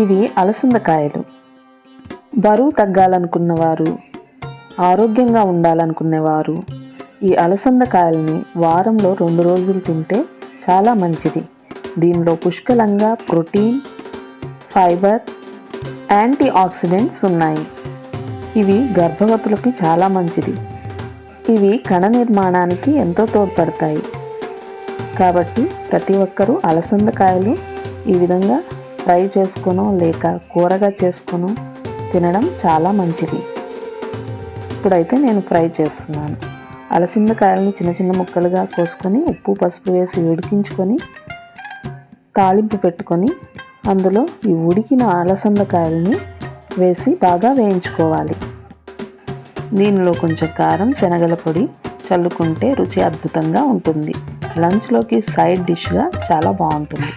ఇవి అలసందకాయలు. బరువు తగ్గాలనుకున్నవారు, ఆరోగ్యంగా ఉండాలనుకునేవారు ఈ అలసందకాయలని వారంలో 2 రోజులు తింటే చాలా మంచిది. దీనిలో పుష్కలంగా ప్రోటీన్, ఫైబర్, యాంటీ ఆక్సిడెంట్స్ ఉన్నాయి. ఇవి గర్భవతులకి చాలా మంచిది. ఇవి కణ నిర్మాణానికి ఎంతో తోడ్పడతాయి. కాబట్టి ప్రతి ఒక్కరూ అలసందకాయలు ఈ విధంగా ఫ్రై చేసుకొనో లేక కూరగా చేసుకొనో తినడం చాలా మంచిది. ఇప్పుడైతే నేను ఫ్రై చేస్తున్నాను. అలసందకాయలను చిన్న చిన్న ముక్కలుగా కోసుకొని ఉప్పు పసుపు వేసి ఉడికించుకొని తాలింపు పెట్టుకొని అందులో ఈ ఉడికిన అలసందకాయలని వేసి బాగా వేయించుకోవాలి. దీనిలో కొంచెం కారం, శనగల పొడి చల్లుకుంటే రుచి అద్భుతంగా ఉంటుంది. లంచ్లోకి సైడ్ డిష్గా చాలా బాగుంటుంది.